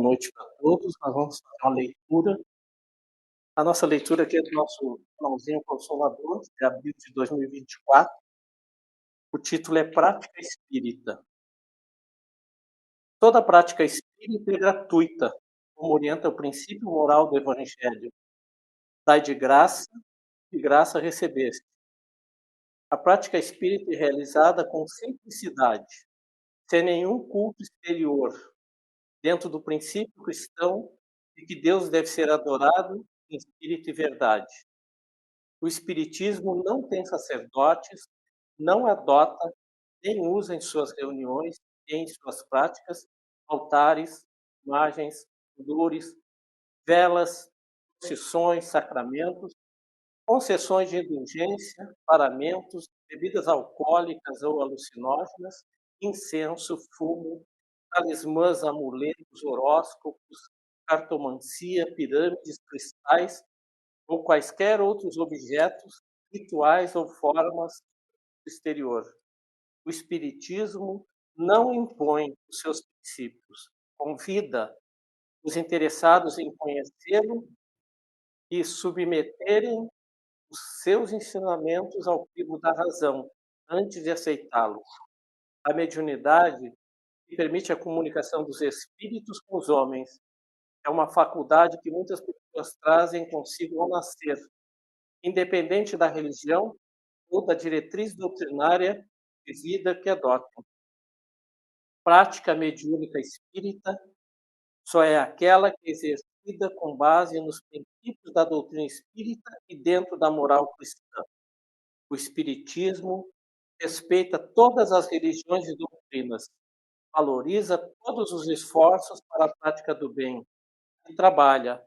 noite para todos. Nós vamos fazer uma leitura. A nossa leitura aqui é do nosso irmãozinho Consolador, de abril de 2024. O título é Prática Espírita. Toda prática espírita é gratuita, como orienta o princípio moral do Evangelho. Dai de graça recebeste. A prática espírita é realizada com simplicidade, sem nenhum culto exterior, dentro do princípio cristão de que Deus deve ser adorado em espírito e verdade. O Espiritismo não tem sacerdotes, não adota, nem usa em suas reuniões e em suas práticas altares, imagens, flores, velas, procissões, sacramentos, concessões de indulgência, paramentos, bebidas alcoólicas ou alucinógenas, incenso, fumo, talismãs, amuletos, horóscopos, cartomancia, pirâmides, cristais ou quaisquer outros objetos, rituais ou formas do exterior. O Espiritismo não impõe os seus princípios, convida os interessados em conhecê-lo e submeterem os seus ensinamentos ao crivo da razão, antes de aceitá-los. A mediunidade permite a comunicação dos espíritos com os homens. É uma faculdade que muitas pessoas trazem consigo ao nascer, independente da religião ou da diretriz doutrinária de vida que adotam. Prática mediúnica espírita só é aquela que é exercida com base nos princípios da doutrina espírita e dentro da moral cristã. O Espiritismo respeita todas as religiões e doutrinas, valoriza todos os esforços para a prática do bem e trabalha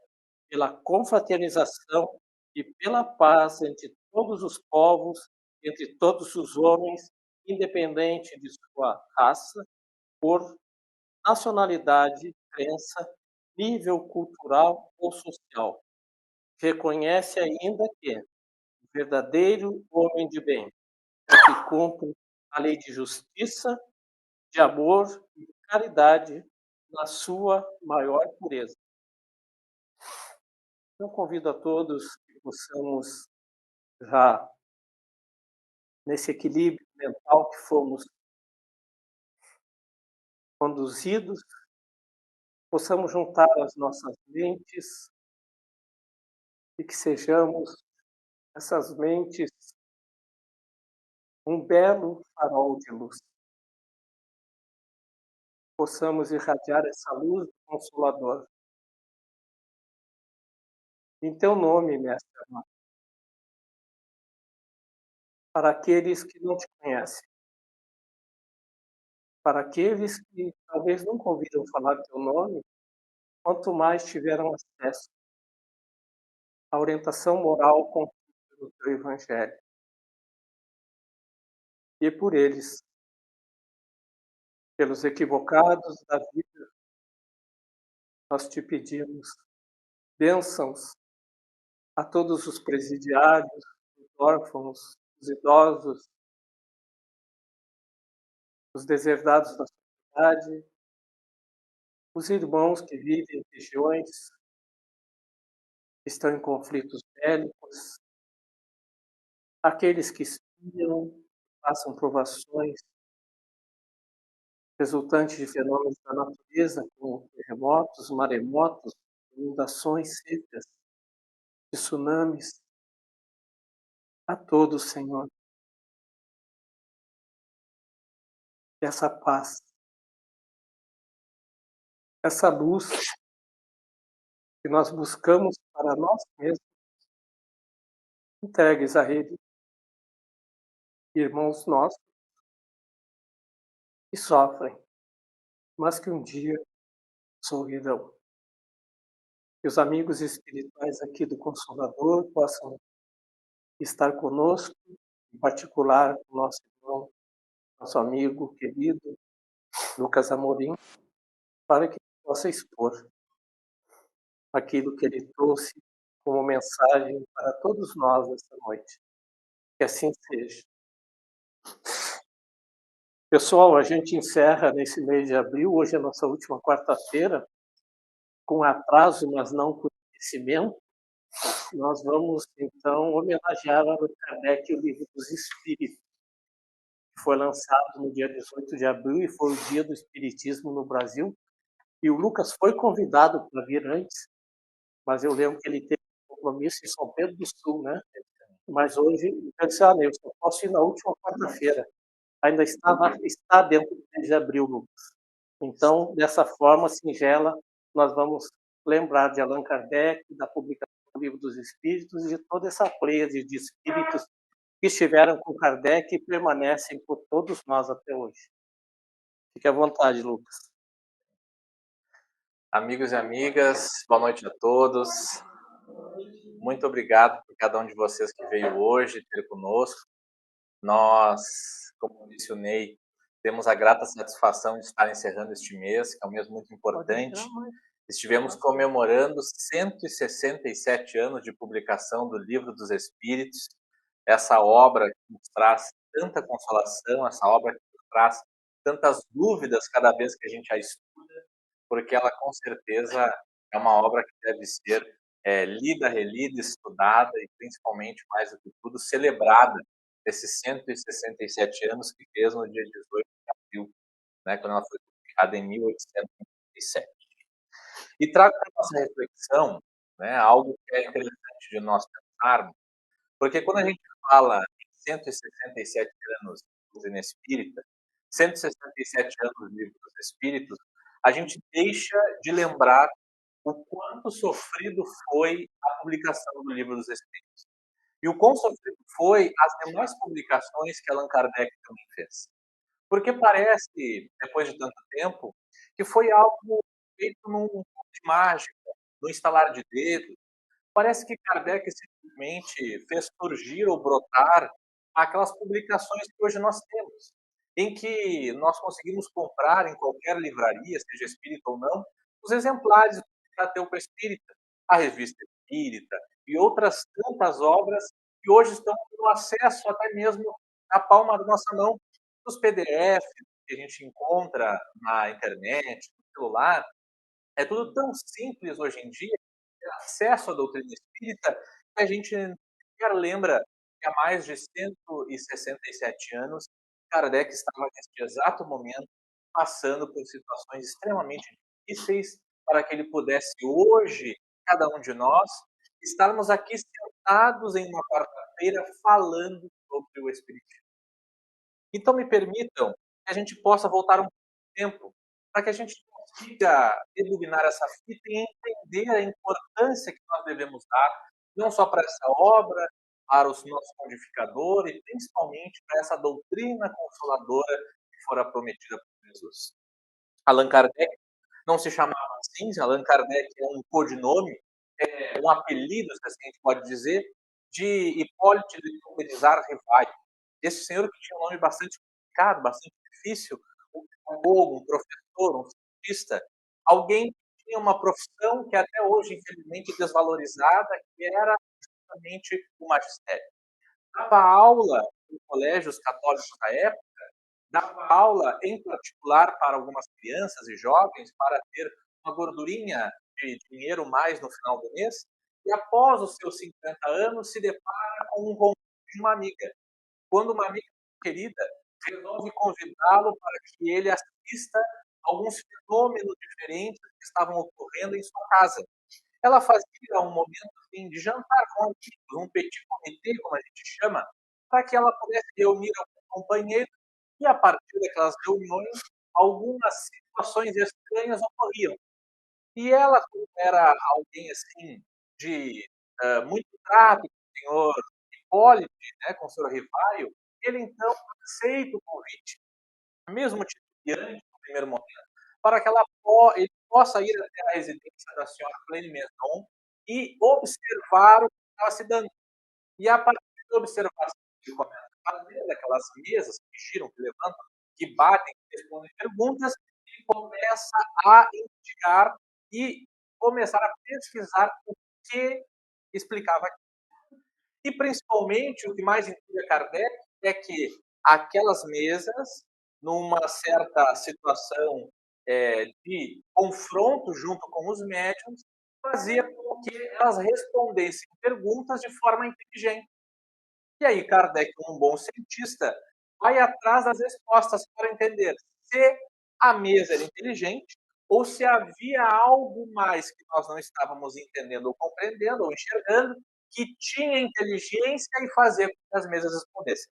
pela confraternização e pela paz entre todos os povos, entre todos os homens, independente de sua raça, cor, nacionalidade, crença, nível cultural ou social. Reconhece ainda que o verdadeiro homem de bem é que cumpre a lei de justiça, de amor e de caridade na sua maior pureza. Eu convido a todos que possamos, já nesse equilíbrio mental que fomos conduzidos, possamos juntar as nossas mentes e que sejamos essas mentes um belo farol de luz. Possamos irradiar essa luz do Consolador. Em teu nome, Mestre amado, para aqueles que não te conhecem, para aqueles que talvez nunca ouviram falar do teu nome, quanto mais tiveram acesso à orientação moral contida no teu Evangelho. E por eles, pelos equivocados da vida, nós te pedimos bênçãos a todos os presidiários, os órfãos, os idosos, os deserdados da sociedade, os irmãos que vivem em regiões que estão em conflitos bélicos, aqueles que espiam, passam provações resultantes de fenômenos da natureza, como terremotos, maremotos, inundações, secas, tsunamis. A todos, Senhor, essa paz, essa luz que nós buscamos para nós mesmos, entregues a Ele, irmãos nossos, que sofrem, mas que um dia sorrirão. Que os amigos espirituais aqui do Consolador possam estar conosco, em particular o nosso irmão, nosso amigo querido, Lucas Amorim, para que possa expor aquilo que ele trouxe como mensagem para todos nós esta noite. Que assim seja. Pessoal, a gente encerra nesse mês de abril, hoje é a nossa última quarta-feira, com atraso, mas não com esquecimento, nós vamos, então, homenagear Allan Kardec e o Livro dos Espíritos, que foi lançado no dia 18 de abril e foi o dia do Espiritismo no Brasil. E o Lucas foi convidado para vir antes, mas eu lembro que ele teve um compromisso em São Pedro do Sul, né? Mas hoje, eu disse, eu só posso ir na última quarta-feira. Ainda está dentro do mês de abril, Lucas. Então, dessa forma singela, nós vamos lembrar de Allan Kardec, da publicação do Livro dos Espíritos e de toda essa pleiade de espíritos que estiveram com Kardec e permanecem por todos nós até hoje. Fique à vontade, Lucas. Amigos e amigas, boa noite a todos. Muito obrigado por cada um de vocês que veio hoje ter conosco. Nós, como mencionei, temos a grata satisfação de estar encerrando este mês, que é um mês muito importante. Estivemos comemorando 167 anos de publicação do Livro dos Espíritos, essa obra que nos traz tanta consolação, essa obra que nos traz tantas dúvidas cada vez que a gente a estuda, porque ela com certeza é uma obra que deve ser lida, relida, estudada e principalmente, mais do que tudo, celebrada esses 167 anos que fez no dia 18 de abril, né, quando ela foi publicada em 1857. E trago para a nossa reflexão, né, algo que é interessante de nós pensarmos, porque quando a gente fala em 167 anos do doutrina espírita, 167 anos do Livro dos Espíritos, a gente deixa de lembrar o quanto sofrido foi a publicação do Livro dos Espíritos. E o quão sofrido foi as demais publicações que Allan Kardec também fez. Porque parece, depois de tanto tempo, que foi algo feito num ponto de mágica, num estalar de dedos. Parece que Kardec simplesmente fez surgir ou brotar aquelas publicações que hoje nós temos, em que nós conseguimos comprar em qualquer livraria, seja espírita ou não, os exemplares do Pentateuco Espírita, a Revista Espírita e outras tantas obras que hoje estão no acesso até mesmo na palma da nossa mão, os PDFs que a gente encontra na internet, no celular. É tudo tão simples hoje em dia, ter acesso à doutrina espírita, que a gente sequer lembra que há mais de 167 anos, Kardec estava neste exato momento passando por situações extremamente difíceis para que ele pudesse hoje, cada um de nós, estarmos aqui sentados em uma quarta-feira falando sobre o Espiritismo. Então me permitam que a gente possa voltar um tempo para que a gente consiga rebobinar essa fita e entender a importância que nós devemos dar, não só para essa obra, para o nosso codificador e principalmente para essa doutrina consoladora que fora prometida por Jesus. Allan Kardec não se chamava assim, Allan Kardec é um codinome, um apelido, se assim a gente pode dizer, de Hipólite de Tomirizar Rivaio. Esse senhor que tinha um nome bastante complicado, bastante difícil, um pedagogo, um professor, um cientista, alguém que tinha uma profissão que até hoje, infelizmente, é desvalorizada, que era justamente o magistério. Dava aula em colégios católicos da época, dava aula em particular para algumas crianças e jovens para ter uma gordurinha de dinheiro mais no final do mês, e após os seus 50 anos se depara com um convite de uma amiga. Quando uma amiga querida resolve convidá-lo para que ele assista alguns fenômenos diferentes que estavam ocorrendo em sua casa. Ela fazia um momento assim, de jantar com amigos, um petit comité, como a gente chama, para que ela pudesse reunir alguns companheiros e, a partir daquelas reuniões, algumas situações estranhas ocorriam. E ela, como era alguém assim de muito trato com o senhor Hipólite, né, com o senhor Rivaio, ele então aceita o convite, mesmo titubeante no primeiro momento, para que ele possa ir até a residência da senhora Plene Maison e observar o que estava se dando. E a partir da observação que ele começa a fazer, daquelas mesas que giram, que levantam, que batem, que respondem perguntas, ele começa a investigar e começar a pesquisar o que explicava aquilo. E, principalmente, o que mais intriga Kardec é que aquelas mesas, numa certa situação de confronto junto com os médiums fazia com que elas respondessem perguntas de forma inteligente. E aí Kardec, como um bom cientista, vai atrás das respostas para entender se a mesa era inteligente ou se havia algo mais que nós não estávamos entendendo ou compreendendo ou enxergando que tinha inteligência e fazia com que as mesas respondessem.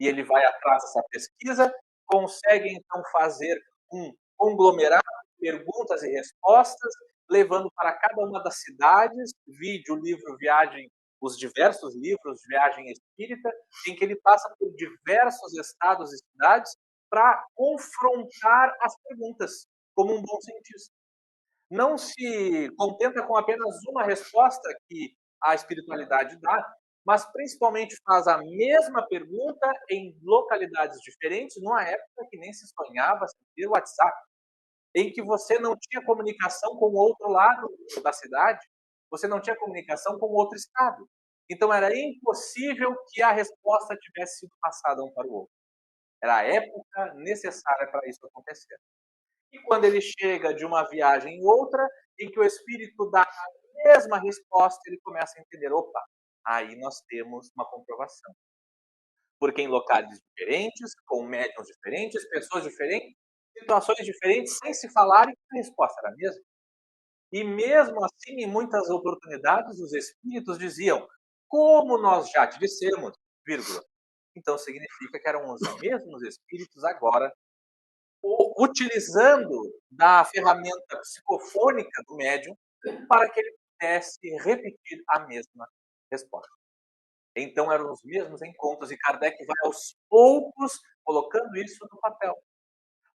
E ele vai atrás dessa pesquisa, consegue então fazer um conglomerado de perguntas e respostas, levando para cada uma das cidades, vide o livro Viagem, os diversos livros de Viagem Espírita, em que ele passa por diversos estados e cidades para confrontar as perguntas, como um bom cientista. Não se contenta com apenas uma resposta que a espiritualidade dá, mas principalmente faz a mesma pergunta em localidades diferentes, numa época que nem se sonhava ter WhatsApp, em que você não tinha comunicação com o outro lado da cidade, você não tinha comunicação com o outro estado. Então era impossível que a resposta tivesse sido passada um para o outro. Era a época necessária para isso acontecer. E quando ele chega de uma viagem em outra, em que o espírito dá a mesma resposta, ele começa a entender: opa, aí nós temos uma comprovação. Porque em locais diferentes, com médiums diferentes, pessoas diferentes, situações diferentes, sem se falarem, a resposta era a mesma. E mesmo assim, em muitas oportunidades, os espíritos diziam: como nós já te dissemos, vírgula. Então significa que eram os mesmos espíritos agora utilizando da ferramenta psicofônica do médium para que ele pudesse repetir a mesma resposta. Então eram os mesmos encontros e Kardec vai aos poucos colocando isso no papel,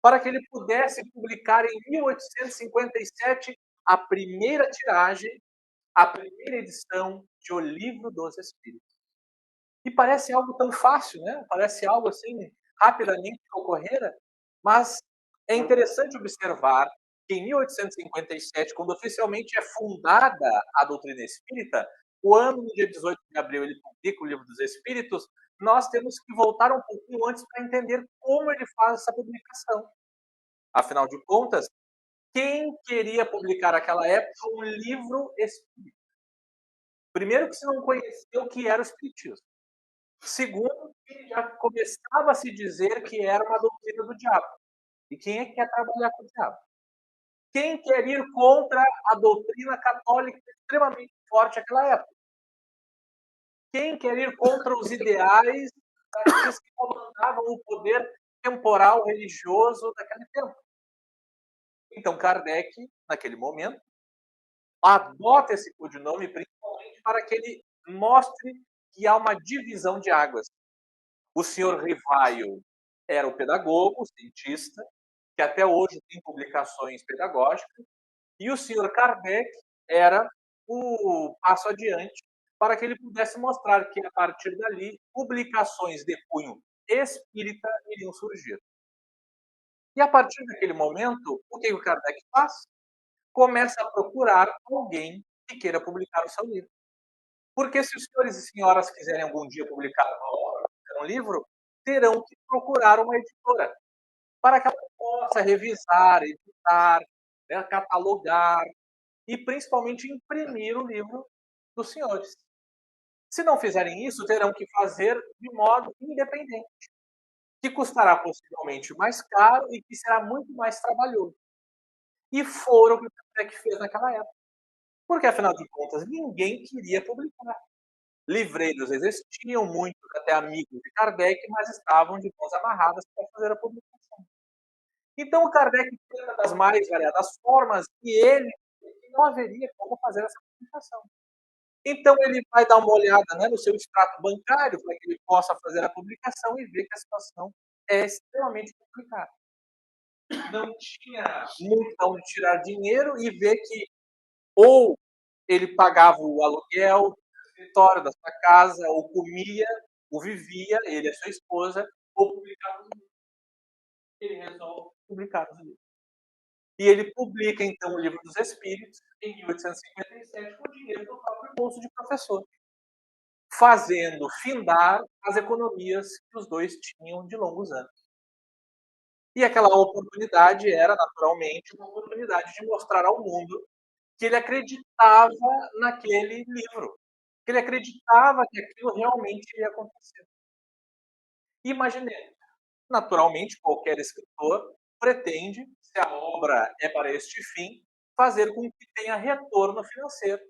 para que ele pudesse publicar em 1857 a primeira tiragem, a primeira edição de O Livro dos Espíritos. E parece algo tão fácil, né? Parece algo assim rapidamente que ocorrera, mas é interessante observar que em 1857, quando oficialmente é fundada a doutrina espírita, quando no dia 18 de abril ele publica o Livro dos Espíritos, nós temos que voltar um pouquinho antes para entender como ele faz essa publicação. Afinal de contas, quem queria publicar naquela época um livro espírita? Primeiro, que se não conhecia o que era o espiritismo. Segundo, que já começava a se dizer que era uma doutrina do diabo. E quem é que quer trabalhar com o diabo? Quem quer ir contra a doutrina católica extremamente forte naquela época? Quem quer ir contra os ideais daqueles que comandavam o poder temporal religioso daquele tempo? Então, Kardec, naquele momento, adota esse codinome principalmente para que ele mostre que há uma divisão de águas. O senhor Rivaio era o pedagogo, o cientista, que até hoje tem publicações pedagógicas, e o senhor Kardec era o passo adiante para que ele pudesse mostrar que, a partir dali, publicações de cunho espírita iriam surgir. E a partir daquele momento, o que o Kardec faz? Começa a procurar alguém que queira publicar o seu livro. Porque se os senhores e senhoras quiserem algum dia publicar uma obra, um livro, terão que procurar uma editora para que ela possa revisar, editar, né, catalogar e principalmente imprimir o livro dos senhores. Se não fizerem isso, terão que fazer de modo independente, que custará possivelmente mais caro e que será muito mais trabalhoso. E foram o que o Kardec fez naquela época. Porque, afinal de contas, ninguém queria publicar. Livreiros existiam, muitos até amigos de Kardec, mas estavam de mãos amarradas para fazer a publicação. Então, o Kardec tenta das mais variadas formas e ele não haveria como fazer essa publicação. Então, ele vai dar uma olhada, né, no seu extrato bancário para que ele possa fazer a publicação e ver que a situação é extremamente complicada. Não tinha muito onde tirar dinheiro e ver que ou ele pagava o aluguel do escritório da sua casa, ou comia, ou vivia, ele e a sua esposa, ou publicava os livros. Ele resolve publicar os livros. E ele publica, então, o Livro dos Espíritos, em 1857, com o dinheiro do próprio bolso de professor, fazendo findar as economias que os dois tinham de longos anos. E aquela oportunidade era, naturalmente, uma oportunidade de mostrar ao mundo que ele acreditava naquele livro, que ele acreditava que aquilo realmente iria acontecer. Imaginemos, naturalmente, qualquer escritor pretende, se a obra é para este fim, fazer com que tenha retorno financeiro,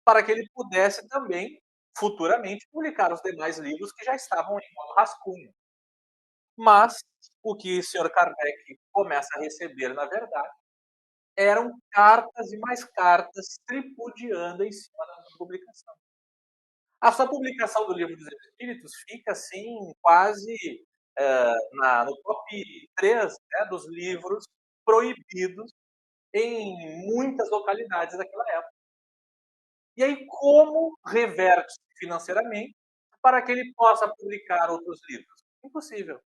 para que ele pudesse também, futuramente, publicar os demais livros que já estavam em modo rascunho. Mas o que o Sr. Kardec começa a receber, na verdade, eram cartas e mais cartas tripudiando em cima da sua publicação. A sua publicação do Livro dos Espíritos fica, assim, quase no top 3, né, dos livros proibidos em muitas localidades daquela época. E aí, como reverte financeiramente para que ele possa publicar outros livros? Impossível.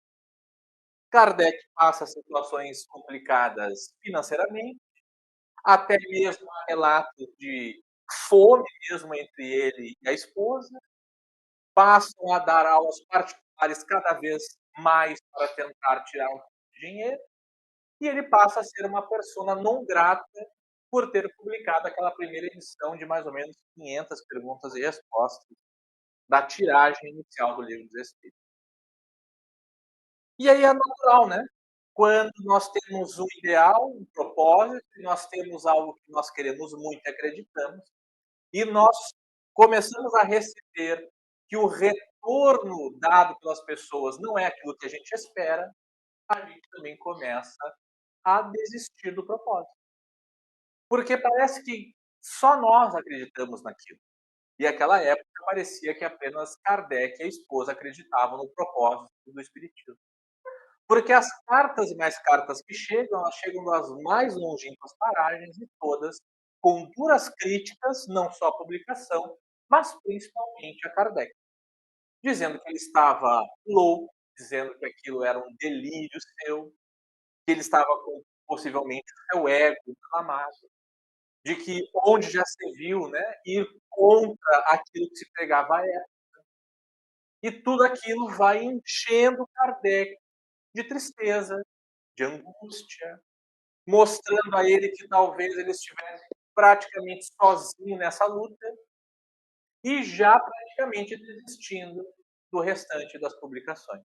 Kardec passa situações complicadas financeiramente, até mesmo relatos de fome mesmo entre ele e a esposa, passam a dar aulas particulares cada vez mais para tentar tirar um pouco de dinheiro, e ele passa a ser uma persona não grata por ter publicado aquela primeira edição de mais ou menos 500 perguntas e respostas da tiragem inicial do Livro dos Espíritos. E aí é natural, né? Quando nós temos um ideal, um propósito, nós temos algo que nós queremos muito e acreditamos, e nós começamos a receber que o retorno dado pelas pessoas não é aquilo que a gente espera, a gente também começa a desistir do propósito. Porque parece que só nós acreditamos naquilo. E aquela época parecia que apenas Kardec e a esposa acreditavam no propósito do Espiritismo. Porque as cartas e mais cartas que chegam, elas chegam das mais longínquas paragens e todas com duras críticas, não só à publicação, mas principalmente a Kardec. Dizendo que ele estava louco, dizendo que aquilo era um delírio seu, que ele estava com possivelmente o seu ego inflamado, de que onde já se viu, né, ir contra aquilo que se pregava à época. E tudo aquilo vai enchendo Kardec de tristeza, de angústia, mostrando a ele que talvez ele estivesse praticamente sozinho nessa luta e já praticamente desistindo do restante das publicações.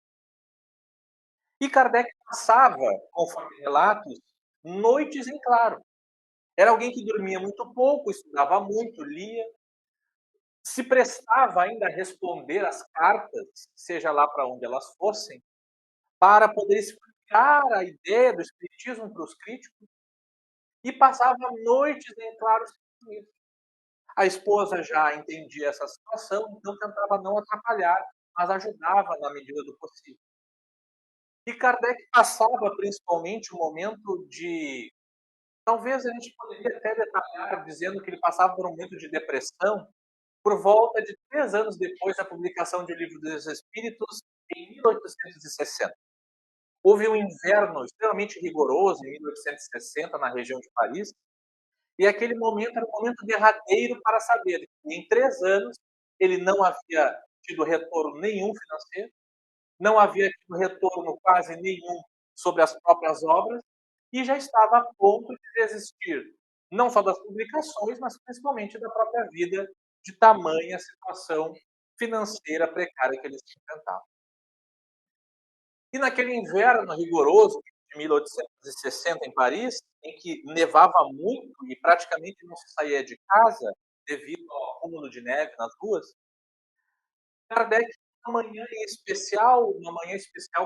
E Kardec passava, conforme relatos, noites em claro. Era alguém que dormia muito pouco, estudava muito, lia, se prestava ainda a responder as cartas, seja lá para onde elas fossem, para poder explicar a ideia do espiritismo para os críticos, e passava noites em claro com isso. A esposa já entendia essa situação, então tentava não atrapalhar, mas ajudava na medida do possível. E Kardec passava principalmente um momento de, talvez a gente poderia até detalhar dizendo que ele passava por um momento de depressão, por volta de 3 anos depois da publicação de O Livro dos Espíritos, em 1860. Houve um inverno extremamente rigoroso em 1860 na região de Paris, e aquele momento era o momento derradeiro para saber que em 3 anos ele não havia tido retorno nenhum financeiro, não havia tido retorno quase nenhum sobre as próprias obras, e já estava a ponto de desistir, não só das publicações, mas principalmente da própria vida, de tamanha situação financeira precária que ele se enfrentava. E naquele inverno rigoroso de 1860 em Paris, em que nevava muito e praticamente não se saía de casa devido ao acúmulo de neve nas ruas, Kardec, uma manhã especial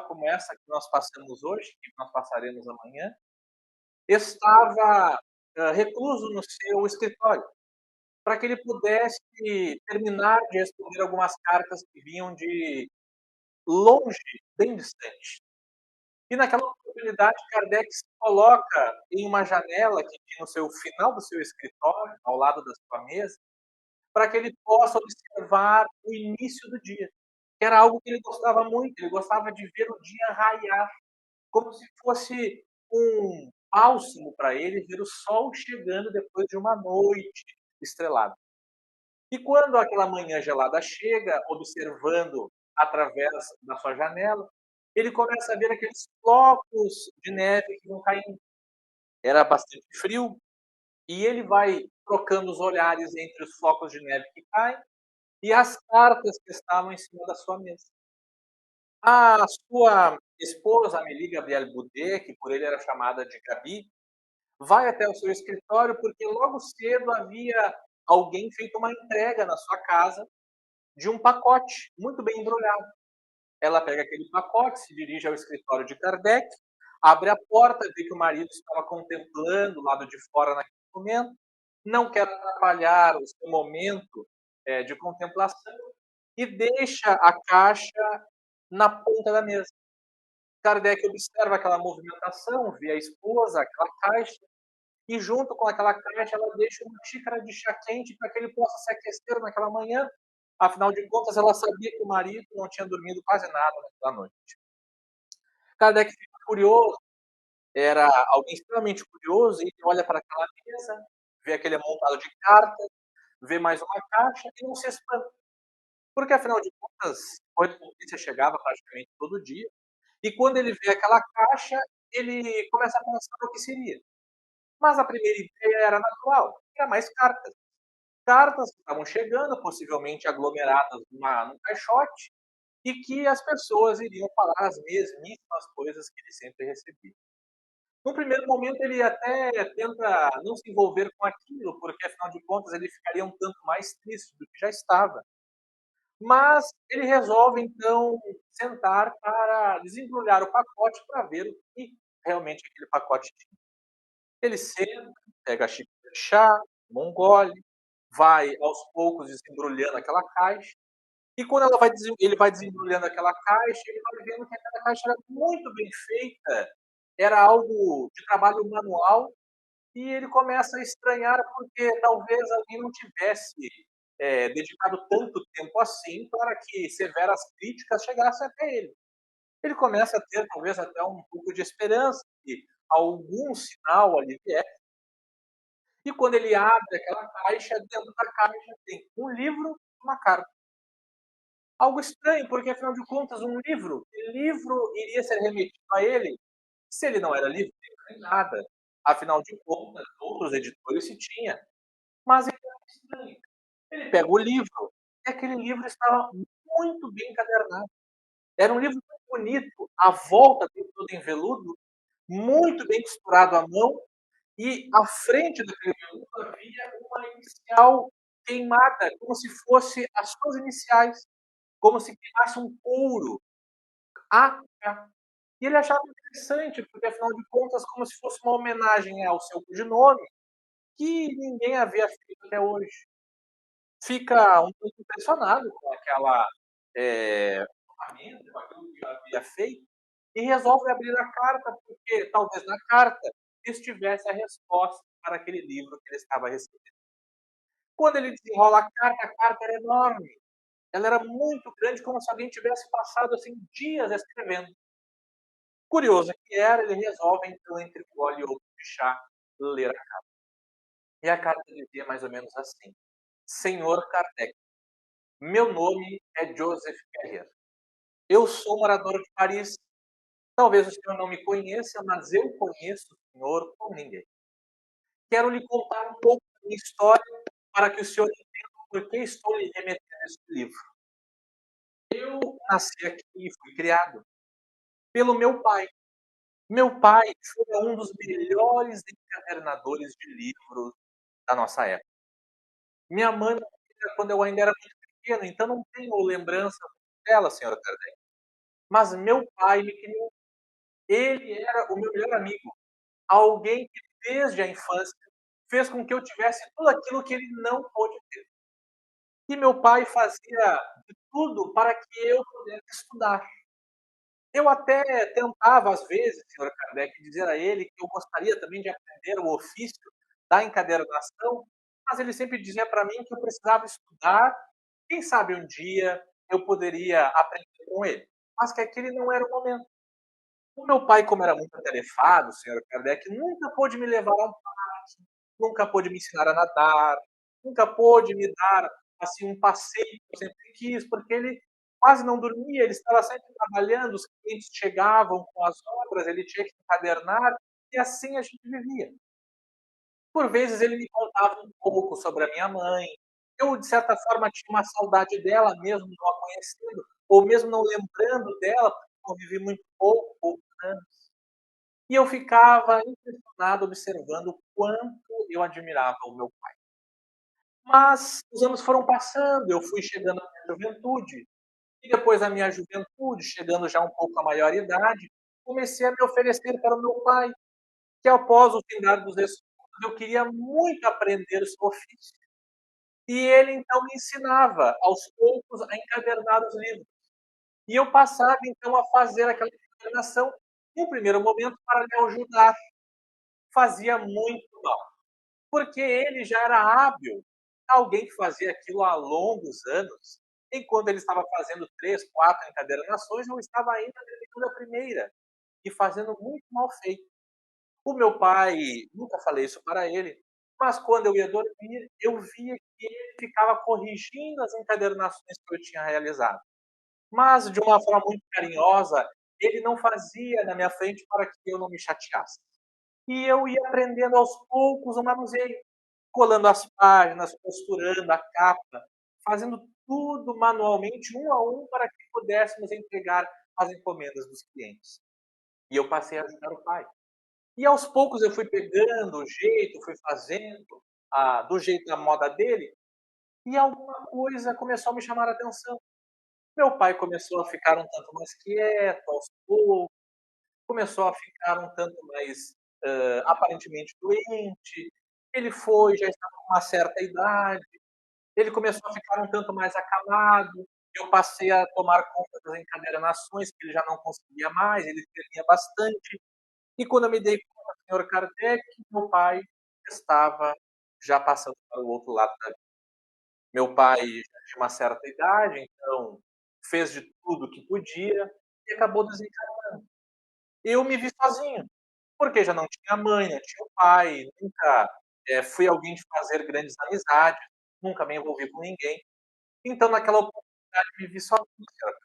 como essa que nós passamos hoje, que nós passaremos amanhã, estava recluso no seu escritório, para que ele pudesse terminar de responder algumas cartas que vinham de longe, bem distante. E naquela oportunidade, Kardec se coloca em uma janela que tinha no seu final do seu escritório, ao lado da sua mesa, para que ele possa observar o início do dia, que era algo que ele gostava muito, ele gostava de ver o dia raiar, como se fosse um bálsamo para ele ver o sol chegando depois de uma noite estrelada. E quando aquela manhã gelada chega, observando através da sua janela, ele começa a ver aqueles flocos de neve que vão caindo. Era bastante frio, e ele vai trocando os olhares entre os flocos de neve que caem e as cartas que estavam em cima da sua mesa. A sua esposa, Amélie Gabrielle Boudet, que por ele era chamada de Gabi, vai até o seu escritório porque logo cedo havia alguém feito uma entrega na sua casa de um pacote muito bem embrulhado. Ela pega aquele pacote, se dirige ao escritório de Kardec, abre a porta, vê que o marido estava contemplando o lado de fora naquele momento, não quer atrapalhar o seu momento de contemplação e deixa a caixa na ponta da mesa. Kardec observa aquela movimentação, vê a esposa, aquela caixa, e junto com aquela caixa ela deixa uma xícara de chá quente para que ele possa se aquecer naquela manhã. Afinal de contas, ela sabia que o marido não tinha dormido quase nada naquela noite. Kardec fica curioso, era alguém extremamente curioso, e ele olha para aquela mesa, vê aquele amontoado de cartas, vê mais uma caixa e não se espanta. Porque, afinal de contas, correspondência chegava praticamente todo dia, e quando ele vê aquela caixa, ele começa a pensar no que seria. Mas a primeira ideia era natural, era mais cartas. Cartas que estavam chegando, possivelmente aglomeradas num caixote, e que as pessoas iriam falar as mesmíssimas coisas que ele sempre recebia. No primeiro momento, ele até tenta não se envolver com aquilo, porque, afinal de contas, ele ficaria um tanto mais triste do que já estava. Mas ele resolve, então, sentar para desembrulhar o pacote para ver o que realmente aquele pacote tinha. Ele senta, pega a xícara de chá, toma um gole, vai aos poucos desembrulhando aquela caixa, e quando ele vai desembrulhando aquela caixa, ele vai vendo que aquela caixa era muito bem feita, era algo de trabalho manual, e ele começa a estranhar porque talvez alguém não tivesse dedicado tanto tempo assim para que severas críticas chegassem até ele. Ele começa a ter talvez até um pouco de esperança que algum sinal ali viesse, e quando ele abre aquela caixa, dentro da caixa tem um livro e uma carta. Algo estranho, porque afinal de contas, que livro iria ser remetido a ele se ele não era livro nem nada? Afinal de contas, outros editores se tinha. Mas ele era estranho. Ele pega o livro e aquele livro estava muito bem encadernado. Era um livro muito bonito, a volta dele todo em veludo, muito bem costurado à mão, e à frente daquele veludo havia uma inicial queimada, como se fosse as suas iniciais, como se queimasse um couro. AK. E ele achava interessante, porque afinal de contas, como se fosse uma homenagem ao seu codinome, que ninguém havia feito até hoje. Fica um pouco impressionado com aquela ferramenta, com aquilo que havia feito, e resolve abrir a carta, porque talvez na carta estivesse a resposta para aquele livro que ele estava recebendo. Quando ele desenrola a carta era enorme. Ela era muito grande, como se alguém tivesse passado assim, dias escrevendo. Curioso que era, ele resolve, então, entre um gole e outro de chá, ler a carta. E a carta dizia mais ou menos assim: Senhor Kardec, meu nome é Joseph Ferrier. Eu sou morador de Paris. Talvez o senhor não me conheça, mas eu conheço o senhor como ninguém. Quero lhe contar um pouco da minha história para que o senhor entenda por que estou lhe remetendo este livro. Eu nasci aqui e fui criado pelo meu pai. Meu pai foi um dos melhores encadernadores de livros da nossa época. Minha mãe morreu quando eu ainda era muito pequeno, então não tenho lembrança dela, senhora Kardec. Mas meu pai me criou. Ele era o meu melhor amigo. Alguém que, desde a infância, fez com que eu tivesse tudo aquilo que ele não pôde ter. E meu pai fazia de tudo para que eu pudesse estudar. Eu até tentava, às vezes, senhor Kardec, dizer a ele que eu gostaria também de aprender o ofício da encadernação, mas ele sempre dizia para mim que eu precisava estudar, quem sabe um dia eu poderia aprender com ele, mas que aquele não era o momento. O meu pai, como era muito atarefado, senhor Kardec, nunca pôde me levar a um parque, nunca pôde me ensinar a nadar, nunca pôde me dar assim um passeio que eu sempre quis, porque ele quase não dormia, ele estava sempre trabalhando, os clientes chegavam com as obras, ele tinha que encadernar, e assim a gente vivia. Por vezes ele me contava um pouco sobre a minha mãe. Eu, de certa forma, tinha uma saudade dela, mesmo não a conhecendo, ou mesmo não lembrando dela, porque convivi muito pouco, poucos anos. E eu ficava impressionado observando o quanto eu admirava o meu pai. Mas os anos foram passando, eu fui chegando à minha juventude, e depois da minha juventude, chegando já um pouco à maioridade, comecei a me oferecer para o meu pai, que após o findar dos estudos, eu queria muito aprender o seu ofício. E ele então me ensinava, aos poucos, a encadernar os livros. E eu passava então a fazer aquela encadernação, em um primeiro momento, para lhe ajudar. Fazia muito mal, porque ele já era hábil. Alguém que fazia aquilo há longos anos, enquanto ele estava fazendo 3, 4 encadernações, eu estava ainda terminando a primeira e fazendo muito mal feito. O meu pai, nunca falei isso para ele, mas quando eu ia dormir, eu via que ele ficava corrigindo as encadernações que eu tinha realizado. Mas de uma forma muito carinhosa, ele não fazia na minha frente para que eu não me chateasse. E eu ia aprendendo aos poucos o manuseio, colando as páginas, costurando a capa, fazendo tudo manualmente, um a um, para que pudéssemos entregar as encomendas dos clientes. E eu passei a ajudar o pai. E aos poucos eu fui pegando o jeito, fui fazendo do jeito da moda dele, e alguma coisa começou a me chamar a atenção. Meu pai começou a ficar um tanto mais quieto, aos poucos, começou a ficar um tanto mais aparentemente doente. Ele foi, já estava com uma certa idade, ele começou a ficar um tanto mais acamado. Eu passei a tomar conta das encadernações, que ele já não conseguia mais, ele tremia bastante. E quando eu me dei conta, senhor Kardec, meu pai estava já passando para o outro lado da vida. Meu pai já tinha uma certa idade, então fez de tudo que podia e acabou desencarnando. Eu me vi sozinho, porque já não tinha mãe, não tinha o pai, nunca fui alguém de fazer grandes amizades, nunca me envolvi com ninguém. Então, naquela oportunidade, me vi sozinho, senhor.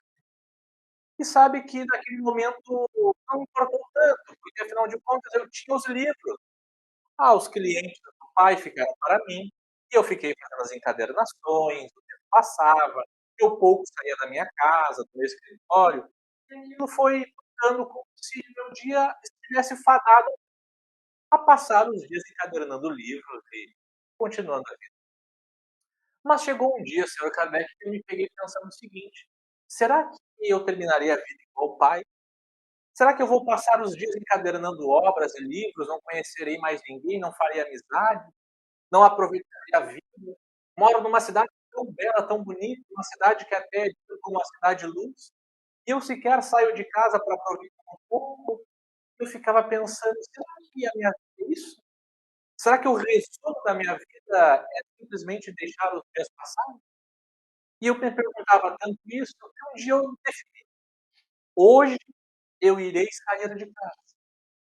E sabe que naquele momento não importou tanto, porque afinal de contas eu tinha os livros. Os clientes do pai ficaram para mim, e eu fiquei fazendo as encadernações, o tempo passava, eu pouco saía da minha casa, do meu escritório, e aquilo foi ficando como se meu dia estivesse fadado a passar os dias encadernando livros e continuando a vida. Mas chegou um dia, senhor Kardec, que eu me peguei pensando o seguinte: será que eu terminarei a vida igual o pai? Será que eu vou passar os dias encadernando obras e livros, não conhecerei mais ninguém, não farei amizade? Não aproveitaria a vida. Moro numa cidade tão bela, tão bonita, uma cidade que até é dita como uma cidade-luz, e eu sequer saio de casa para aproveitar um pouco. Eu ficava pensando: será que a minha vida é isso? Será que o resumo da minha vida é simplesmente deixar os dias passarem? E eu me perguntava tanto isso, que um dia eu decidi: hoje eu irei sair de casa.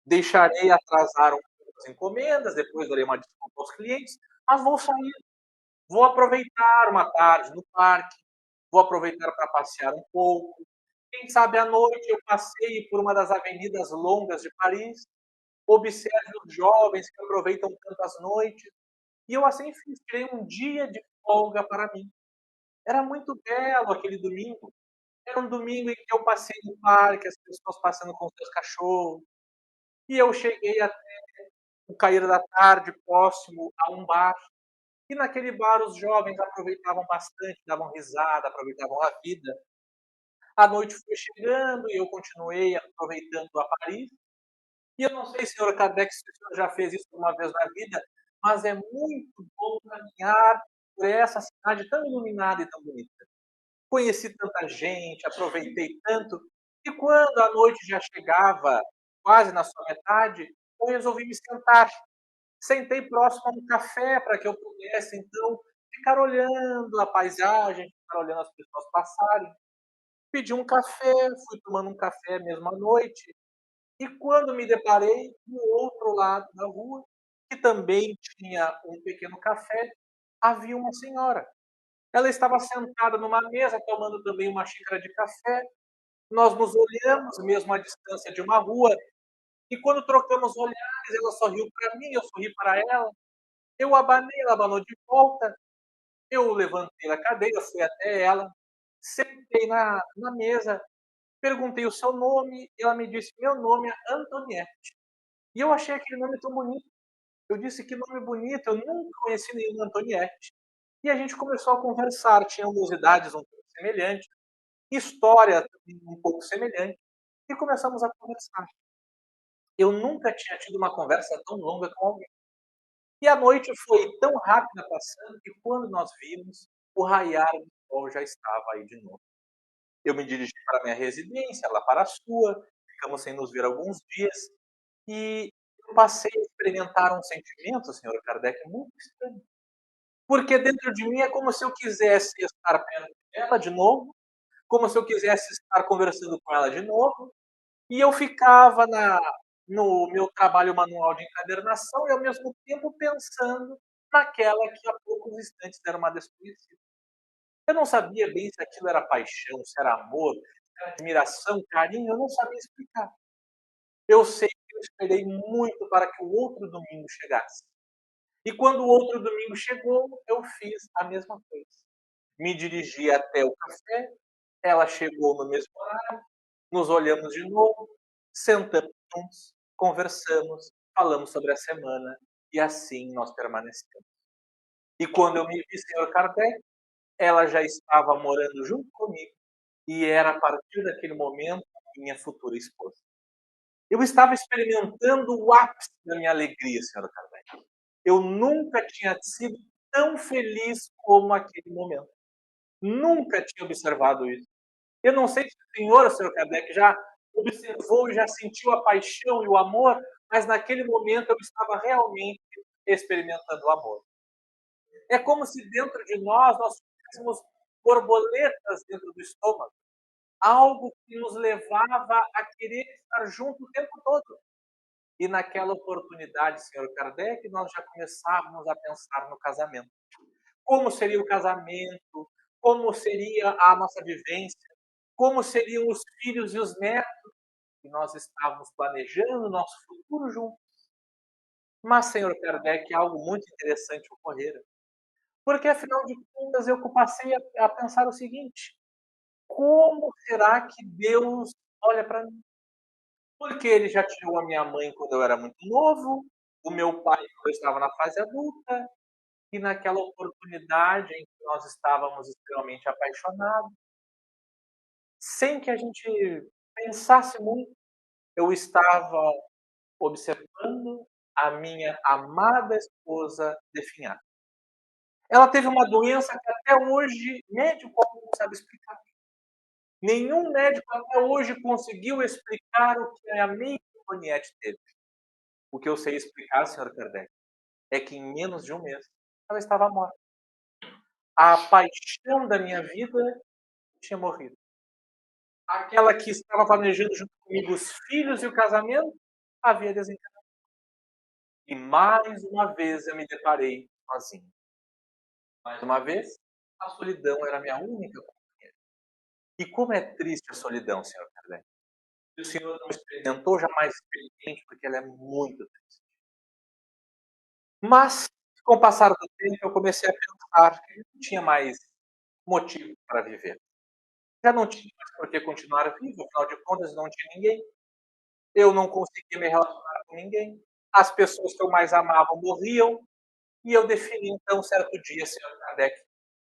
Deixarei atrasar um pouco as encomendas, depois darei uma desculpa aos clientes, mas vou sair. Vou aproveitar uma tarde no parque, vou aproveitar para passear um pouco. Quem sabe à noite eu passeie por uma das avenidas longas de Paris, observe os jovens que aproveitam tanto as noites. E eu assim fiz, tirei um dia de folga para mim. Era muito belo aquele domingo. Era um domingo em que eu passei no parque, as pessoas passando com seus cachorros. E eu cheguei até o cair da tarde, próximo a um bar. E naquele bar os jovens aproveitavam bastante, davam risada, aproveitavam a vida. A noite foi chegando e eu continuei aproveitando a Paris. E eu não sei, senhor Kardec, se o senhor já fez isso uma vez na vida, mas é muito bom caminhar por essa cidade tão iluminada e tão bonita. Conheci tanta gente, aproveitei tanto, e quando a noite já chegava, quase na sua metade, eu resolvi me sentar. Sentei próximo a um café para que eu pudesse, então, ficar olhando a paisagem, ficar olhando as pessoas passarem. Pedi um café, fui tomando um café mesmo à noite, e quando me deparei no outro lado da rua, que também tinha um pequeno café, havia uma senhora. Ela estava sentada numa mesa, tomando também uma xícara de café. Nós nos olhamos, mesmo à distância de uma rua, e quando trocamos olhares, ela sorriu para mim, eu sorri para ela. Eu abanei, ela abanou de volta. Eu levantei da cadeira, fui até ela, sentei na mesa, perguntei o seu nome, e ela me disse: meu nome é Antoniette. E eu achei aquele nome tão bonito. Eu disse: que nome bonito, eu nunca conheci nenhuma Antoniette. E a gente começou a conversar, tínhamos idades um pouco semelhantes, história um pouco semelhante, e começamos a conversar. Eu nunca tinha tido uma conversa tão longa com alguém. E a noite foi tão rápida passando que quando nós vimos, o raiar do sol já estava aí de novo. Eu me dirigi para a minha residência, ela para a sua, ficamos sem nos ver alguns dias, e eu passei a experimentar um sentimento, senhor Kardec, muito estranho. Porque dentro de mim é como se eu quisesse estar perto dela de novo, como se eu quisesse estar conversando com ela de novo, e eu ficava no meu trabalho manual de encadernação e, ao mesmo tempo, pensando naquela que há poucos instantes era uma desconhecida. Eu não sabia bem se aquilo era paixão, se era amor, se era admiração, carinho, eu não sabia explicar. Eu sei que eu esperei muito para que o outro domingo chegasse. E quando o outro domingo chegou, eu fiz a mesma coisa. Me dirigi até o café, ela chegou no mesmo horário, nos olhamos de novo, sentamos juntos, conversamos, falamos sobre a semana e assim nós permanecemos. E quando eu me vi, senhor Kardec, ela já estava morando junto comigo e era a partir daquele momento minha futura esposa. Eu estava experimentando o ápice da minha alegria, senhor Kardec. Eu nunca tinha sido tão feliz como aquele momento. Nunca tinha observado isso. Eu não sei se o senhor Kardec, já observou e já sentiu a paixão e o amor, mas naquele momento eu estava realmente experimentando o amor. É como se dentro de nós tivéssemos borboletas dentro do estômago, algo que nos levava a querer estar junto o tempo todo. E naquela oportunidade, senhor Kardec, nós já começávamos a pensar no casamento. Como seria o casamento, como seria a nossa vivência, como seriam os filhos e os netos, e nós estávamos planejando o nosso futuro juntos. Mas, senhor Kardec, algo muito interessante ocorreu. Porque, afinal de contas, eu passei a pensar o seguinte: como será que Deus olha para mim? Porque ele já tirou a minha mãe quando eu era muito novo, o meu pai quando eu estava na fase adulta, e naquela oportunidade em que nós estávamos extremamente apaixonados, sem que a gente pensasse muito, eu estava observando a minha amada esposa definhar. Ela teve uma doença que até hoje médico não sabe explicar. Nenhum médico até hoje conseguiu explicar o que a minha Antoniette teve. O que eu sei explicar, senhor Kardec, é que em menos de um mês ela estava morta. A paixão da minha vida tinha morrido. Aquela que estava planejando junto comigo os filhos e o casamento havia desencarnado. E mais uma vez eu me deparei sozinho. Mais uma vez, a solidão era a minha única companheira. E como é triste a solidão, senhor Kardec. Se o senhor não experimentou, jamais experimente, porque ela é muito triste. Mas, com o passar do tempo, eu comecei a pensar que não tinha mais motivo para viver. Já não tinha mais por que continuar vivo, afinal de contas, não tinha ninguém. Eu não conseguia me relacionar com ninguém. As pessoas que eu mais amava morriam. E eu defini, então, certo dia, senhor Kardec,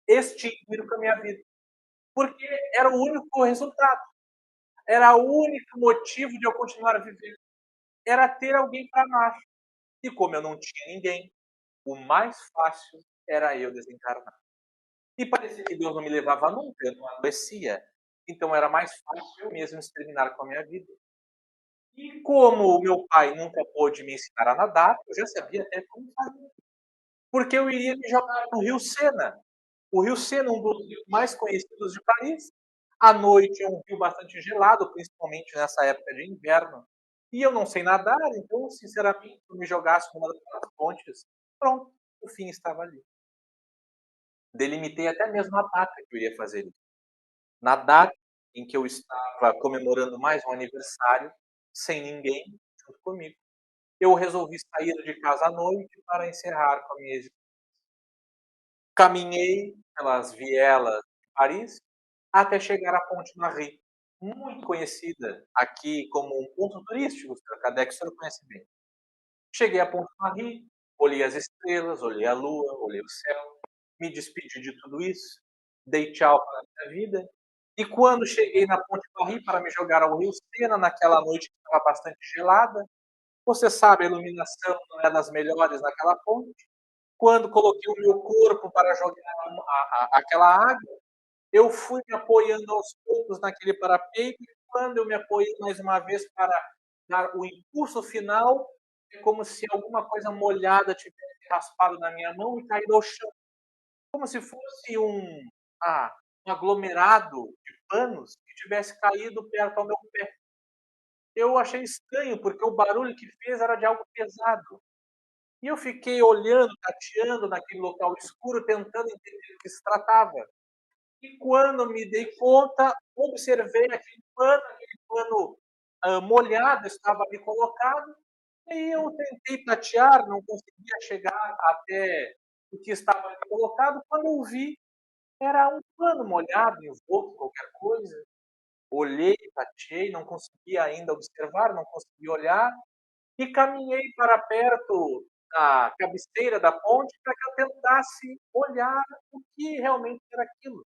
extinguir com a minha vida. Porque era o único resultado. Era o único motivo de eu continuar a viver. Era ter alguém para amar. E como eu não tinha ninguém, o mais fácil era eu desencarnar. E parecia que Deus não me levava nunca, eu não adoecia. Então era mais fácil eu mesmo exterminar com a minha vida. E como o meu pai nunca pôde me ensinar a nadar, eu já sabia até como fazer. Porque eu iria me jogar no Rio Sena. O Rio Sena, um dos rios mais conhecidos de Paris. À noite é um rio bastante gelado, principalmente nessa época de inverno. E eu não sei nadar, então, sinceramente, se eu me jogasse numa das pontes, pronto, o fim estava ali. Delimitei até mesmo a data que eu iria fazer isso. Na data em que eu estava comemorando mais um aniversário, sem ninguém junto comigo, eu resolvi sair de casa à noite para encerrar com a minha ex. Caminhei pelas vielas de Paris até chegar à Ponte Marie, muito conhecida aqui como um ponto turístico, Sr. Kardec, o senhor conhece bem. Cheguei à Ponte Marie, olhei as estrelas, olhei a lua, olhei o céu, me despedi de tudo isso, dei tchau para a minha vida, e quando cheguei na Ponte Marie para me jogar ao rio Sena, naquela noite que estava bastante gelada, você sabe, a iluminação não é das melhores naquela ponte. Quando coloquei o meu corpo para jogar aquela água, eu fui me apoiando aos poucos naquele parapeito, e quando eu me apoiei mais uma vez para dar o impulso final, é como se alguma coisa molhada tivesse raspado na minha mão e caído ao chão, como se fosse ah, um aglomerado de panos que tivesse caído perto ao meu pé. Eu achei estranho, porque o barulho que fez era de algo pesado. E eu fiquei olhando, tateando naquele local escuro, tentando entender do que se tratava. E quando me dei conta, observei aquele pano molhado estava ali colocado, e eu tentei tatear, não conseguia chegar até o que estava ali colocado. Quando eu vi, era um pano molhado, envolto em qualquer coisa. Olhei, tateei, não conseguia ainda observar, não conseguia olhar, e caminhei para perto da cabeceira da ponte para que eu tentasse olhar o que realmente era aquilo.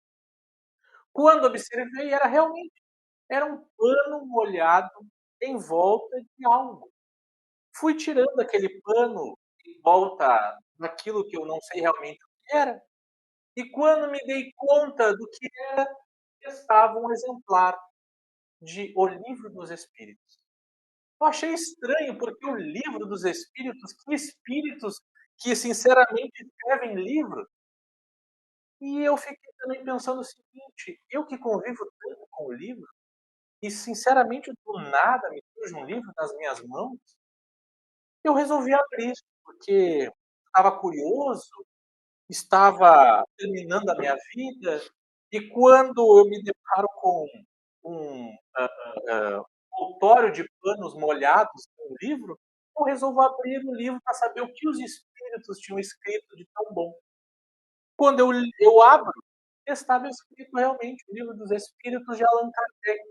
Quando observei, era um pano molhado em volta de algo. Fui tirando aquele pano em volta daquilo que eu não sei realmente o que era, e quando me dei conta do que era, estava um exemplar de O Livro dos Espíritos. Eu achei estranho, porque o Livro dos Espíritos, que espíritos que sinceramente escrevem livro? E eu fiquei também pensando o seguinte: eu que convivo tanto com o livro, e sinceramente do nada me surge um livro nas minhas mãos, eu resolvi abrir, porque estava curioso, estava terminando a minha vida, e quando eu me deparo com um envoltório de panos molhados no livro, eu resolvo abrir o livro para saber o que os espíritos tinham escrito de tão bom. Quando eu abro, estava escrito realmente o Livro dos Espíritos de Allan Kardec.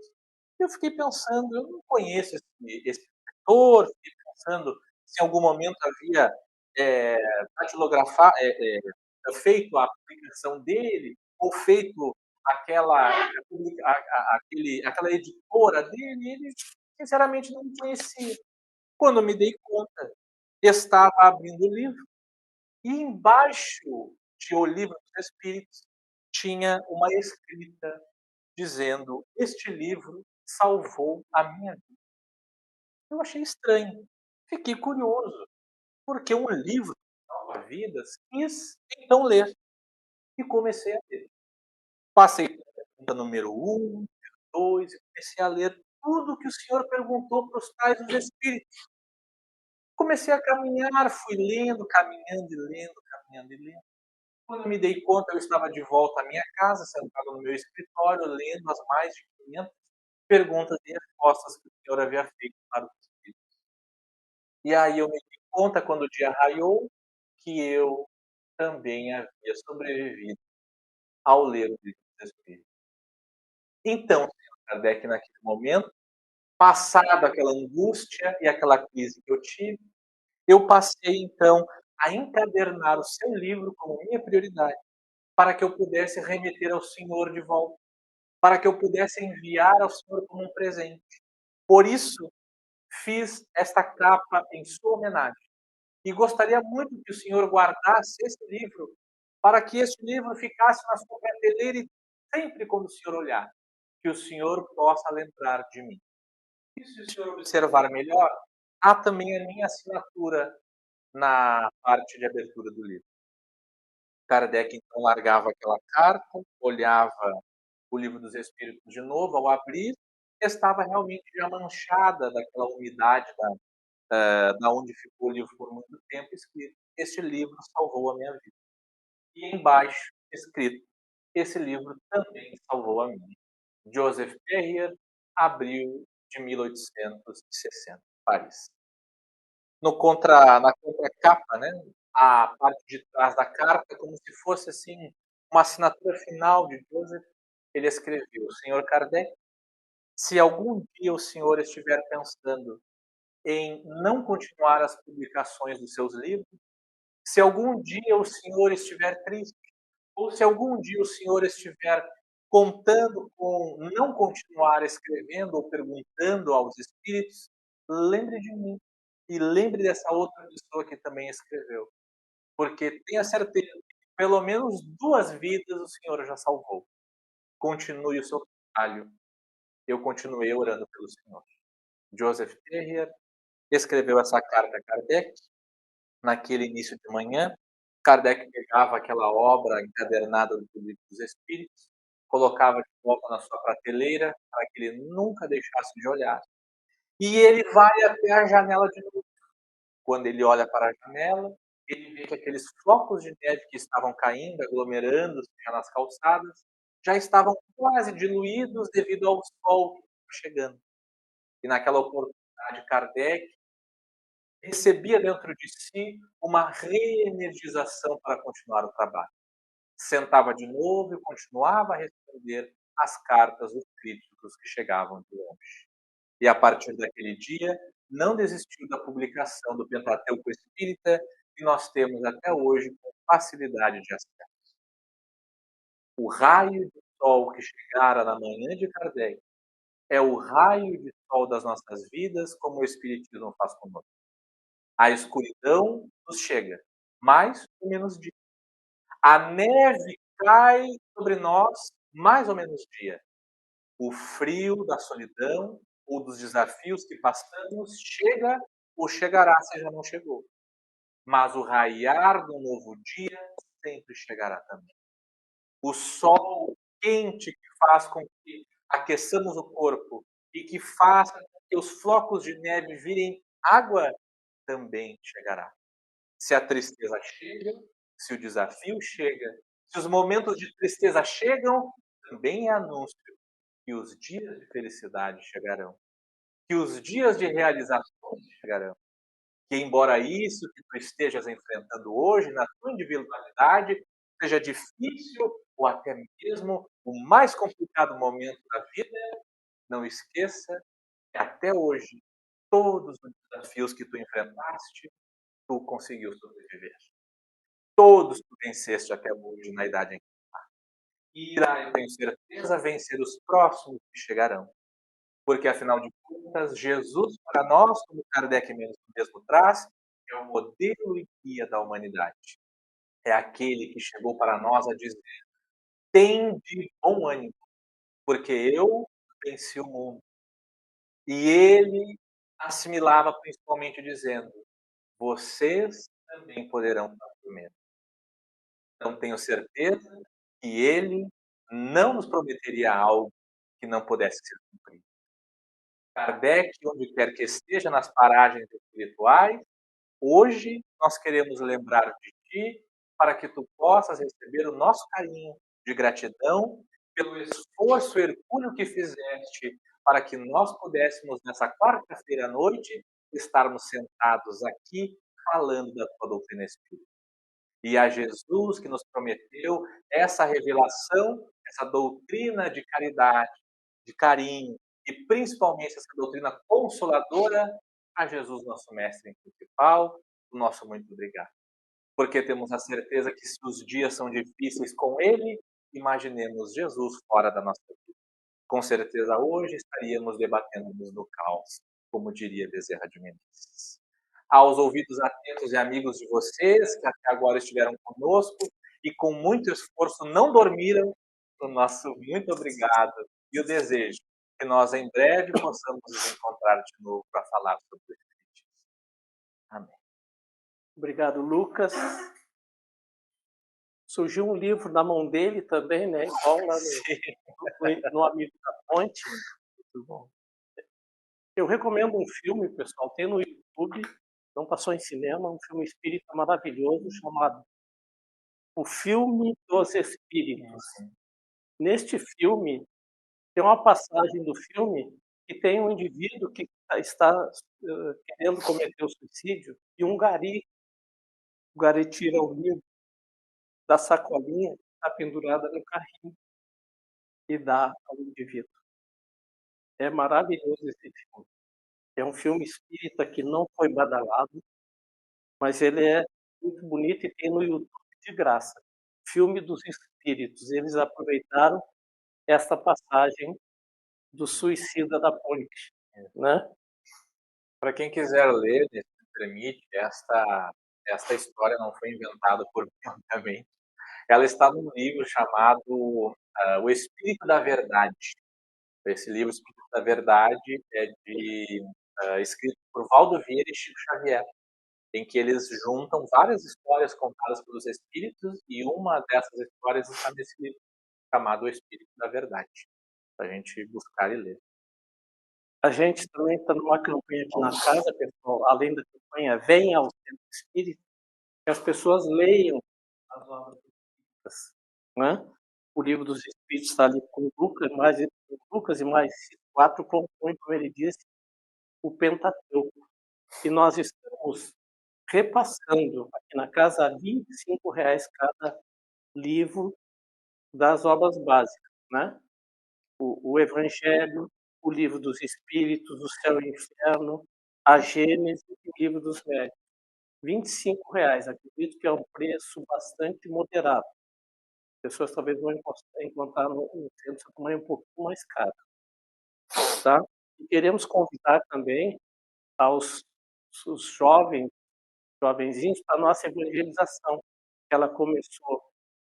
Eu fiquei pensando, eu não conheço esse escritor, fiquei pensando se em algum momento havia é, datilografar, feito a publicação dele, ou feito aquela editora dele, ele sinceramente não conhecia. Quando me dei conta, estava abrindo o livro, e embaixo de O Livro dos Espíritos tinha uma escrita dizendo: "Este livro salvou a minha vida". Eu achei estranho, fiquei curioso, porque um livro salva vidas, quis então ler, e comecei a ler. Passei pela pergunta número 1, número 2, e comecei a ler tudo o que o senhor perguntou para os tais dos espíritos. Comecei a caminhar, fui lendo, caminhando e lendo, caminhando e lendo. Quando me dei conta, eu estava de volta à minha casa, sentado no meu escritório, lendo as mais de 500 perguntas e respostas que o senhor havia feito para os espíritos. E aí eu me dei conta, quando o dia raiou, que eu também havia sobrevivido ao ler o Livro dos Espíritos. Então, senhor Kardec, naquele momento, passada aquela angústia e aquela crise que eu tive, eu passei então a encadernar o seu livro como minha prioridade, para que eu pudesse remeter ao senhor de volta, para que eu pudesse enviar ao senhor como um presente. Por isso, fiz esta capa em sua homenagem. E gostaria muito que o senhor guardasse esse livro, para que esse livro ficasse na sua prateleira, e sempre quando o senhor olhar, que o senhor possa lembrar de mim. E se o senhor observar melhor, há também a minha assinatura na parte de abertura do livro. Kardec então largava aquela carta, olhava o Livro dos Espíritos de novo, ao abrir, estava realmente já manchada daquela umidade da onde ficou o livro por muito tempo, escrito: "Este livro salvou a minha vida". E embaixo escrito. Esse livro também salvou a minha. Joseph Ferrier, abril de 1860, Paris. Na contracapa, né, a parte de trás da carta, como se fosse assim, uma assinatura final de Joseph, ele escreveu: Senhor Kardec, se algum dia o senhor estiver pensando em não continuar as publicações dos seus livros, se algum dia o senhor estiver triste, ou se algum dia o senhor estiver contando com não continuar escrevendo ou perguntando aos espíritos, lembre de mim e lembre dessa outra pessoa que também escreveu, porque tenha certeza que pelo menos 2 vidas o senhor já salvou. Continue o seu trabalho. Eu continuei orando pelo senhor. Joseph Ferrier escreveu essa carta a Kardec naquele início de manhã. Kardec pegava aquela obra encadernada do Livro dos Espíritos, colocava de volta na sua prateleira, para que ele nunca deixasse de olhar. E ele vai até a janela de novo. Quando ele olha para a janela, ele vê que aqueles flocos de neve que estavam caindo, aglomerando-se já nas calçadas, já estavam quase diluídos devido ao sol que estava chegando. E naquela oportunidade, Kardec recebia dentro de si uma reenergização para continuar o trabalho. Sentava de novo e continuava a responder às cartas dos críticos que chegavam de longe. E a partir daquele dia, não desistiu da publicação do Pentateuco Espírita, que nós temos até hoje com facilidade de acesso. O raio de sol que chegara na manhã de Kardec é o raio de sol das nossas vidas, como o Espiritismo faz conosco. A escuridão nos chega, mais ou menos dia. A neve cai sobre nós, mais ou menos dia. O frio da solidão ou dos desafios que passamos chega ou chegará se já não chegou. Mas o raiar do novo dia sempre chegará também. O sol quente que faz com que aqueçamos o corpo e que faça com que os flocos de neve virem água também chegará. Se a tristeza chega, se o desafio chega, se os momentos de tristeza chegam, também é anúncio que os dias de felicidade chegarão, que os dias de realizações chegarão, que embora isso que tu estejas enfrentando hoje, na tua individualidade, seja difícil ou até mesmo o mais complicado momento da vida, não esqueça que até hoje, todos os desafios que tu enfrentaste, tu conseguiu sobreviver. Todos tu venceste até hoje na idade em que está. E irá, eu tenho certeza, vencer os próximos que chegarão. Porque, afinal de contas, Jesus, para nós, como Kardec mesmo traz, é o modelo e guia da humanidade. É aquele que chegou para nós a dizer: tende bom ânimo, porque eu venci o mundo. E ele assimilava principalmente dizendo: vocês também poderão fazer o mesmo. Então, tenho certeza que ele não nos prometeria algo que não pudesse ser cumprido. Kardec, onde quer que esteja nas paragens espirituais, hoje nós queremos lembrar de ti para que tu possas receber o nosso carinho de gratidão pelo esforço hercúleo que fizeste para que nós pudéssemos, nessa quarta-feira à noite, estarmos sentados aqui falando da tua doutrina espírita. E a Jesus que nos prometeu essa revelação, essa doutrina de caridade, de carinho e principalmente essa doutrina consoladora, a Jesus, nosso mestre principal, o nosso muito obrigado. Porque temos a certeza que se os dias são difíceis com Ele, imaginemos Jesus fora da nossa vida. Com certeza hoje estaríamos debatendo-nos no caos, como diria Bezerra de Menezes. Aos ouvidos atentos e amigos de vocês, que até agora estiveram conosco e com muito esforço não dormiram, o nosso muito obrigado e o desejo que nós em breve possamos nos encontrar de novo para falar sobre o Espiritismo. Amém. Obrigado, Lucas. Surgiu um livro na mão dele também, né? Igual lá no Amigo da Ponte. Muito bom. Eu recomendo um filme, pessoal, tem no YouTube, não passou em cinema, um filme espírita maravilhoso chamado o filme dos espíritos. Neste filme, tem uma passagem do filme que tem um indivíduo que está querendo cometer o suicídio e o gari tira o livro da sacolinha que está pendurada no carrinho e dá ao indivíduo. É maravilhoso esse filme. É um filme espírita que não foi badalado, mas ele é muito bonito e tem no YouTube de graça. Filme dos Espíritos. Eles aproveitaram essa passagem do suicida da ponte, né? Para quem quiser ler, se me permite, esta história não foi inventada por mim, obviamente. Ela está num livro chamado O Espírito da Verdade. Esse livro, O Espírito da Verdade, escrito por Valdo Vieira e Chico Xavier, em que eles juntam várias histórias contadas pelos espíritos e uma dessas histórias está nesse livro chamado O Espírito da Verdade, para a gente buscar e ler. A gente também está numa campanha aqui na casa, pessoal, além da campanha Venha ao Centro Espírita, que as pessoas leiam as obras espíritas, né? O Livro dos Espíritos está ali com Lucas e mais 4 compõem, como ele disse, o Pentateuco. E nós estamos repassando aqui na casa R$ 25 cada livro das obras básicas, né? O Evangelho, o Livro dos Espíritos, o Céu e o Inferno, a Gênese e o Livro dos Médiuns. R$ 25. Acredito que é um preço bastante moderado. As pessoas talvez vão encontrar no centro também um pouquinho mais caro. Tá? E queremos convidar também os jovenzinhos para a nossa evangelização. Ela começou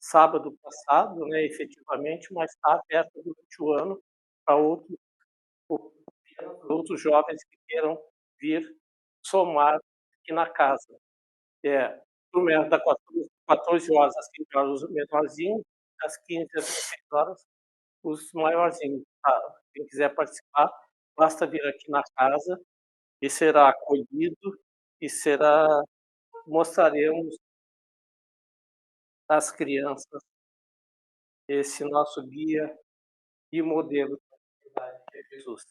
sábado passado, né, efetivamente, mas está aberta durante o ano para outros jovens que queiram vir somar aqui na casa. Turma das 14 horas às 15 horas os menorzinhos, das 15 às 16 horas os maiorzinhos. Tá? Quem quiser participar, basta vir aqui na casa e será acolhido e mostraremos às crianças esse nosso guia e modelo de Jesus.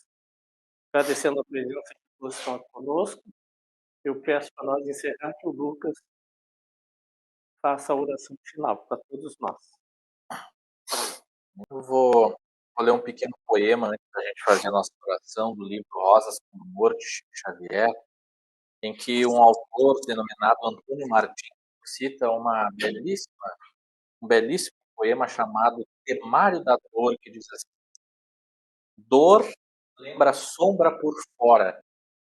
Agradecendo a presença de todos que estão conosco, eu peço para nós encerrar que o Lucas faça a oração final para todos nós. Eu vou ler um pequeno poema antes da gente fazer a nossa oração do livro Rosas com Amor, de Chico Xavier, em que um autor denominado Antônio Martins cita um belíssimo poema chamado Temário da Dor, que diz assim: dor lembra sombra por fora,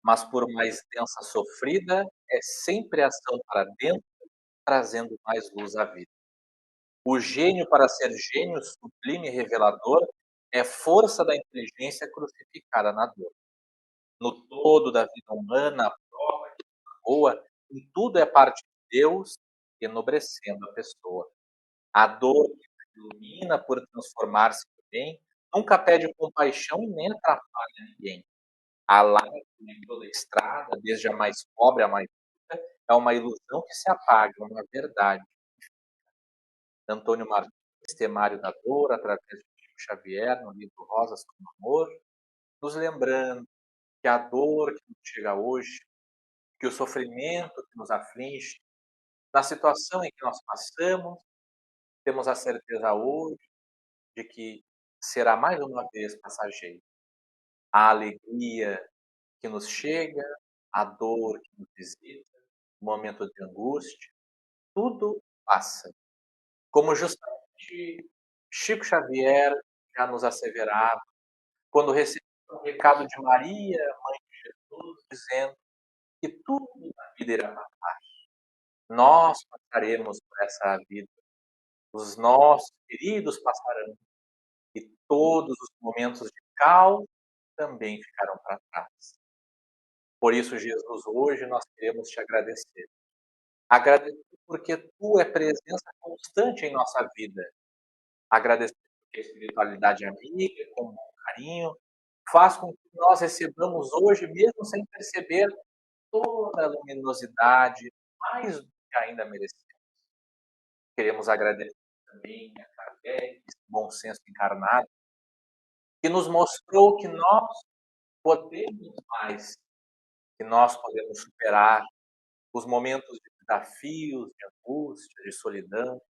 mas por mais densa sofrida, é sempre ação para dentro, trazendo mais luz à vida. O gênio, para ser gênio sublime e revelador, é força da inteligência crucificada na dor. No todo da vida humana, a prova que boa, em tudo é parte de Deus, enobrecendo a pessoa. A dor que ilumina por transformar-se em bem, nunca pede compaixão e nem atrapalha ninguém. A lágrima em toda a estrada, desde a mais pobre à mais rica, é uma ilusão que se apaga, uma verdade. Antônio Martins, Temário da Dor, através de Chico Xavier, no livro Rosas com Amor, nos lembrando que a dor que nos chega hoje, que o sofrimento que nos aflige, na situação em que nós passamos, temos a certeza hoje de que será mais uma vez passageiro. A alegria que nos chega, a dor que nos visita, o momento de angústia, tudo passa. Como justamente Chico Xavier já nos asseverava, quando recebeu o recado de Maria, mãe de Jesus, dizendo que tudo na vida irá passar. Nós passaremos por essa vida, os nossos queridos passarão, e todos os momentos de caos também ficarão para trás. Por isso, Jesus, hoje nós queremos te agradecer. Agradecer porque tu é presença constante em nossa vida. Agradecer porque a espiritualidade amiga, com bom carinho, faz com que nós recebamos hoje, mesmo sem perceber, toda a luminosidade, mais do que ainda merecemos. Queremos agradecer também a Kardec, esse bom senso encarnado, que nos mostrou que nós podemos mais, que nós podemos superar os momentos de desafios, de angústia, de solidão.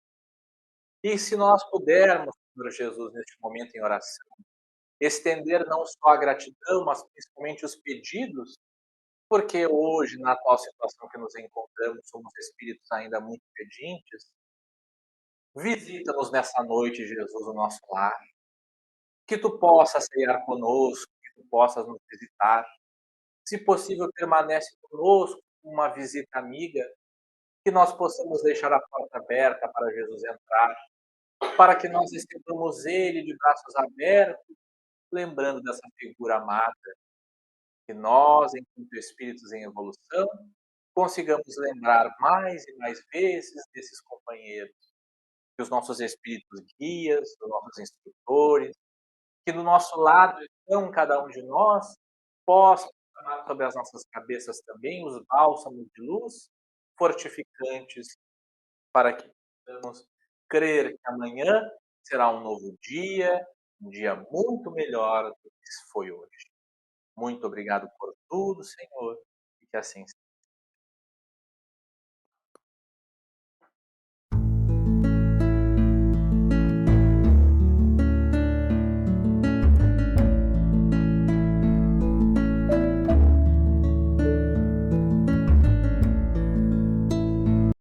E se nós pudermos, Senhor Jesus, neste momento em oração, estender não só a gratidão, mas principalmente os pedidos, porque hoje, na atual situação que nos encontramos, somos espíritos ainda muito pedintes. Visita-nos nessa noite, Jesus, o nosso lar. Que tu possas cear conosco, que tu possas nos visitar. Se possível, permanece conosco uma visita amiga, que nós possamos deixar a porta aberta para Jesus entrar, para que nós recebamos Ele de braços abertos, lembrando dessa figura amada, que nós, enquanto espíritos em evolução, consigamos lembrar mais e mais vezes desses companheiros, que os nossos espíritos guias, os nossos instrutores, que do nosso lado estão cada um de nós, possam tomar sobre as nossas cabeças também os bálsamos de luz fortificantes, para que possamos crer que amanhã será um novo dia, um dia muito melhor do que foi hoje. Muito obrigado por tudo, Senhor, e que assim seja.